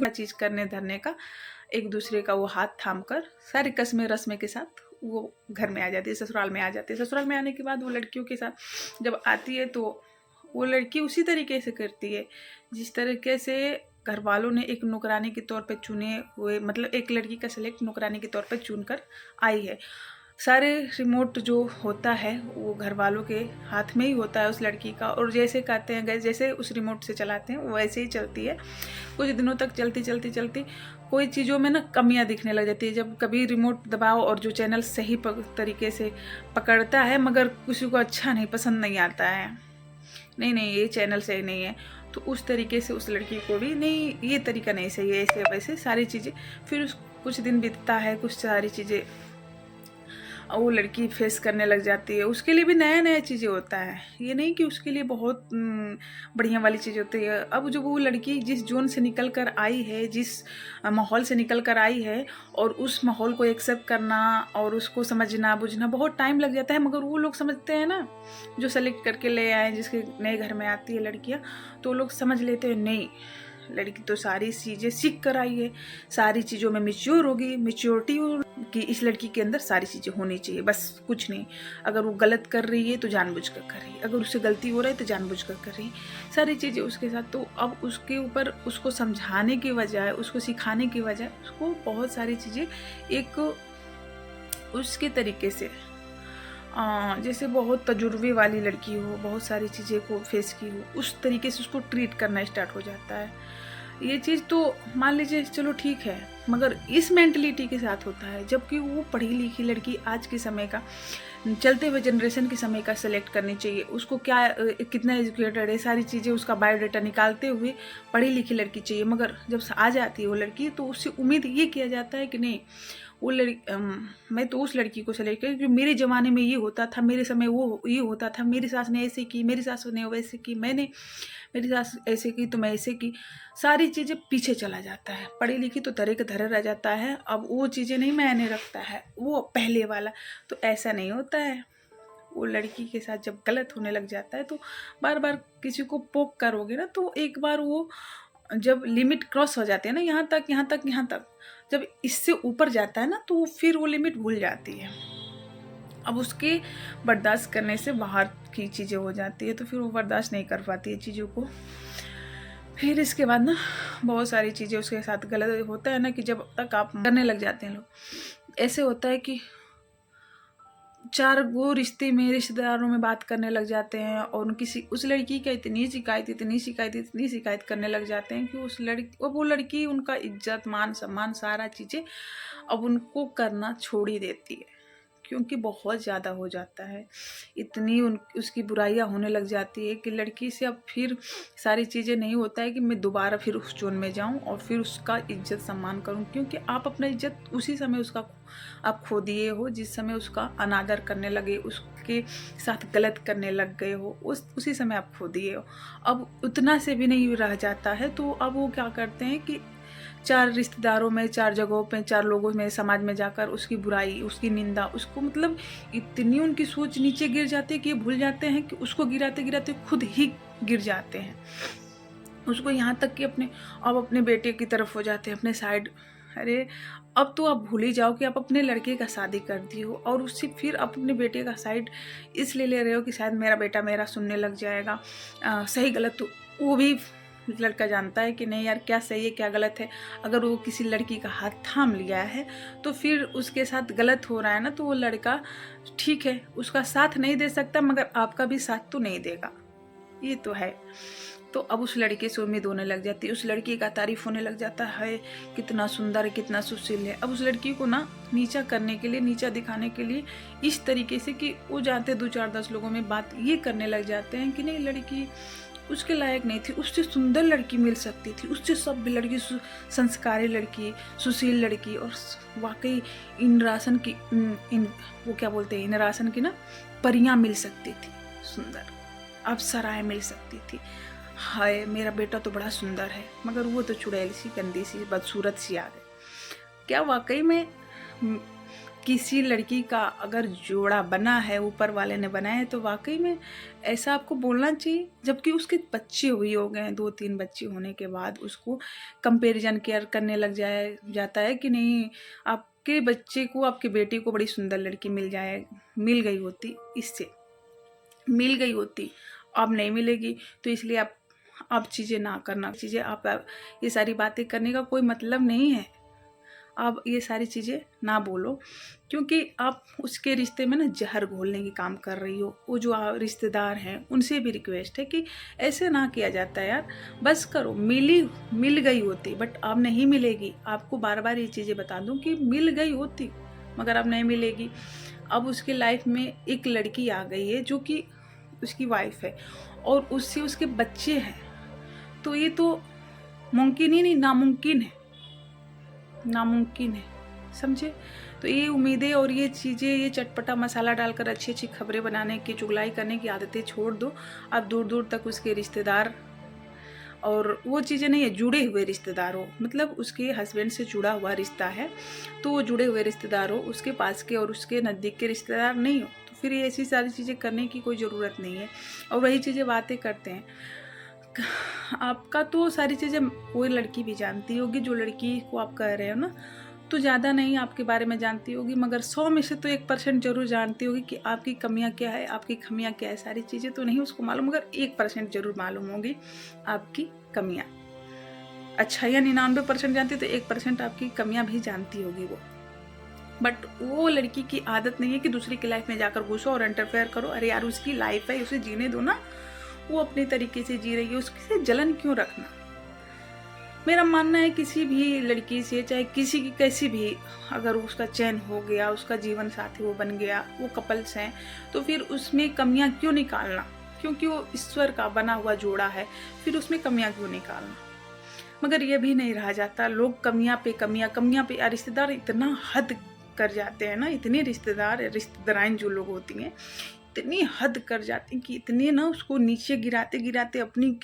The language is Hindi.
चीज़ करने धरने का, एक दूसरे का वो हाथ थाम कर सारी कस्में रस्में के साथ वो घर में आ जाती है, ससुराल में आ जाती है। ससुराल में आने के बाद वो लड़कियों के साथ जब आती है तो वो लड़की उसी तरीके से करती है जिस तरीके से घर वालों ने एक नौकरानी के तौर पे चुने हुए, मतलब एक लड़की का सेलेक्ट नौकरानी के तौर पे चुनकर आई है। सारे रिमोट जो होता है वो घर वालों के हाथ में ही होता है उस लड़की का, और जैसे कहते हैं जैसे उस रिमोट से चलाते हैं वैसे ही चलती है। कुछ दिनों तक चलती चलती चलती कोई चीज़ों में ना कमियां दिखने लग जाती है। जब कभी रिमोट दबाओ और जो चैनल सही तरीके से पकड़ता है मगर किसी को अच्छा नहीं पसंद नहीं आता है, नहीं नहीं ये चैनल सही नहीं है, तो उस तरीके से उस लड़की को भी नहीं ये तरीका नहीं सही है, ऐसे वैसे सारी चीज़ें। फिर कुछ दिन बीतता है, कुछ सारी चीज़ें वो लड़की फेस करने लग जाती है। उसके लिए भी नया नया चीज़ें होता है, ये नहीं कि उसके लिए बहुत बढ़िया वाली चीज़ होती है। अब जो वो लड़की जिस जोन से निकल कर आई है, जिस माहौल से निकल कर आई है, और उस माहौल को एक्सेप्ट करना और उसको समझना बुझना बहुत टाइम लग जाता है। मगर वो लोग समझते हैं ना, जो सेलेक्ट करके ले आए, जिसके नए घर में आती है लड़कियाँ, तो लोग समझ लेते हैं नहीं लड़की तो सारी चीज़ें सीख कर आई है, सारी चीज़ों में मैच्योर होगी, मैच्योरिटी कि इस लड़की के अंदर सारी चीज़ें होनी चाहिए, बस कुछ नहीं। अगर वो गलत कर रही है तो जानबूझ कर कर रही है, अगर उससे गलती हो रहा है तो जानबूझ कर कर रही है, सारी चीज़ें उसके साथ। तो अब उसके ऊपर उसको समझाने की बजाय, उसको सिखाने की बजाय, उसको बहुत सारी चीज़ें एक उसके तरीके से जैसे बहुत तजुर्बे वाली लड़की हो, बहुत सारी चीज़ें को फेस की हो, उस तरीके से उसको ट्रीट करना स्टार्ट हो जाता है। ये चीज़ तो मान लीजिए चलो ठीक है, मगर इस मेंटलिटी के साथ होता है। जबकि वो पढ़ी लिखी लड़की आज के समय का, चलते हुए जनरेशन के समय का सेलेक्ट करनी चाहिए। उसको क्या कितना एजुकेटेड है, सारी चीज़ें उसका बायोडाटा निकालते हुए पढ़ी लिखी लड़की चाहिए। मगर जब आ जाती है वो लड़की तो उससे उम्मीद ये किया जाता है कि नहीं वो मैं तो उस लड़की को सेलेक्ट करी जो मेरे ज़माने में ये होता था, मेरे समय वो ये होता था, मेरी सास ने ऐसे की, मेरी सास ने वैसे की, मेरी सास ऐसे की तो मैं ऐसे की। सारी चीज़ें पीछे चला जाता है, पढ़ी लिखी तो धरे के धरे रह जाता है। अब वो चीज़ें नहीं मायने रखता है, वो पहले वाला। तो ऐसा नहीं होता है। वो लड़की के साथ जब गलत होने लग जाता है तो बार बार किसी को पोक करोगे ना, तो एक बार वो जब लिमिट क्रॉस हो जाती है ना, यहाँ तक यहाँ तक यहाँ तक, जब इससे ऊपर जाता है ना तो फिर वो लिमिट भूल जाती है। अब उसके बर्दाश्त करने से बाहर की चीज़ें हो जाती है, तो फिर वो बर्दाश्त नहीं कर पाती है चीज़ों को। फिर इसके बाद ना बहुत सारी चीज़ें उसके साथ गलत होता है ना, कि जब तक आप करने लग जाते हैं लोग, ऐसे होता है कि चार वो रिश्ते में रिश्तेदारों में बात करने लग जाते हैं, और उस लड़की का इतनी शिकायत करने लग जाते हैं कि वो लड़की उनका इज्जत मान सम्मान सारा चीज़ें अब उनको करना छोड़ ही देती है, क्योंकि बहुत ज़्यादा हो जाता है। इतनी उसकी बुराइयां होने लग जाती है कि लड़की से अब फिर सारी चीज़ें नहीं होता है कि मैं दोबारा फिर उस जोन में जाऊं और फिर उसका इज्जत सम्मान करूं, क्योंकि आप अपना इज्जत उसी समय उसका आप खो दिए हो जिस समय उसका अनादर करने लगे, उसके साथ गलत करने लग गए हो, उसी समय आप खो दिए हो। अब उतना से भी नहीं रह जाता है, तो अब वो क्या करते हैं कि चार रिश्तेदारों में, चार जगहों पे, चार लोगों में, समाज में जाकर उसकी बुराई, उसकी निंदा, उसको मतलब इतनी उनकी सोच नीचे गिर जाती है कि ये भूल जाते हैं कि उसको गिराते गिराते खुद ही गिर जाते हैं। उसको यहाँ तक कि अपने बेटे की तरफ हो जाते हैं, अपने साइड। अरे अब तो आप भूल ही जाओ कि आप अपने लड़के का शादी कर दी हो, और उससे फिर अपने बेटे का साइड इसलिए ले रहे हो कि शायद मेरा बेटा मेरा सुनने लग जाएगा। सही गलत तो वो भी लड़का जानता है कि नहीं यार, क्या सही है क्या गलत है। अगर वो किसी लड़की का हाथ थाम लिया है तो फिर उसके साथ गलत हो रहा है ना, तो वो लड़का ठीक है उसका साथ नहीं दे सकता, मगर आपका भी साथ तो नहीं देगा, ये तो है। तो अब उस लड़के से उम्मीद होने लग जाती है, उस लड़की का तारीफ होने लग जाता है, कितना सुंदर है, कितना सुशील है। अब उस लड़की को ना नीचा करने के लिए, नीचा दिखाने के लिए इस तरीके से कि वो जाते 2-4-10 लोगों में बात ये करने लग जाते हैं कि नहीं लड़की उसके लायक नहीं थी, उससे सुंदर लड़की मिल सकती थी, उससे सभ्य लड़की, संस्कारी लड़की, सुशील लड़की, और वाकई इंद्रासन की वो क्या बोलते हैं, इंद्रासन की ना परियां मिल सकती थी, सुंदर अप्सराएं मिल सकती थी। हाय मेरा बेटा तो बड़ा सुंदर है, मगर वो तो चुड़ैल सी, गंदी सी, बदसूरत सी आ गई। क्या वाकई में किसी लड़की का अगर जोड़ा बना है, ऊपर वाले ने बनाया है, तो वाकई में ऐसा आपको बोलना चाहिए। जबकि उसके बच्चे हुए हो गए हैं, 2-3 बच्चे होने के बाद उसको कंपैरिजन केयर करने लग जाता है कि नहीं, आपके बच्चे को, आपके बेटे को बड़ी सुंदर लड़की मिल गई होती, इससे मिल गई होती, अब नहीं मिलेगी, तो इसलिए आप चीज़ें ना करना। चीज़ें आप ये सारी बातें करने का कोई मतलब नहीं है। आप ये सारी चीज़ें ना बोलो, क्योंकि आप उसके रिश्ते में ना जहर घोलने की काम कर रही हो। वो जो रिश्तेदार हैं उनसे भी रिक्वेस्ट है कि ऐसे ना किया जाता है यार, बस करो। मिल गई होती, बट अब नहीं मिलेगी। आपको बार बार ये चीज़ें बता दूं कि मिल गई होती मगर अब नहीं मिलेगी। अब उसके लाइफ में एक लड़की आ गई है जो कि उसकी वाइफ है और उससे उसके बच्चे हैं, तो ये तो मुमकिन ही नहीं, नामुमकिन है, समझे। तो ये उम्मीदें और ये चीज़ें, ये चटपटा मसाला डालकर अच्छी अच्छी खबरें बनाने की, चुगलाई करने की आदतें छोड़ दो। अब दूर दूर तक उसके रिश्तेदार और वो चीज़ें नहीं है, जुड़े हुए रिश्तेदार हो, मतलब उसके हस्बैंड से जुड़ा हुआ रिश्ता है, तो वो जुड़े हुए रिश्तेदार हो, उसके पास के और उसके नज़दीक के रिश्तेदार नहीं हो, तो फिर ये ऐसी सारी चीज़ें करने की कोई ज़रूरत नहीं है। और वही चीज़ें बातें करते हैं। आपका तो सारी चीज़ें वो लड़की भी जानती होगी, जो लड़की को आप कह रहे हो ना, तो ज़्यादा नहीं आपके बारे में जानती होगी, मगर 100 में से तो 1% जरूर जानती होगी कि आपकी कमियां क्या है, आपकी खामियां क्या है। सारी चीज़ें तो नहीं उसको मालूम, मगर 1% जरूर मालूम होगी आपकी कमियां। अच्छा, या 99% जानती, तो 1% आपकी कमियां भी जानती होगी वो। बट वो लड़की की आदत नहीं है कि दूसरी की लाइफ में जाकर घुसो और इंटरफेयर करो। अरे यार, उसकी लाइफ है, उसे जीने दो ना, वो अपने तरीके से जी रही है, उससे जलन क्यों रखना। मेरा मानना है किसी भी लड़की से, चाहे किसी की कैसी भी, अगर उसका चैन हो गया, उसका जीवन साथी वो बन गया, वो कपल्स हैं, तो फिर उसमें कमियां क्यों निकालना, क्योंकि वो ईश्वर का बना हुआ जोड़ा है, फिर उसमें कमियां क्यों निकालना। मगर ये भी नहीं रहा जाता, लोग कमियां पे रिश्तेदार इतना हद कर जाते हैं ना, इतने रिश्तेदाराइन जो लोग होती हैं इतनी हद कर जाती हैं कि इतने ना उसको नीचे गिराते गिराते अपनी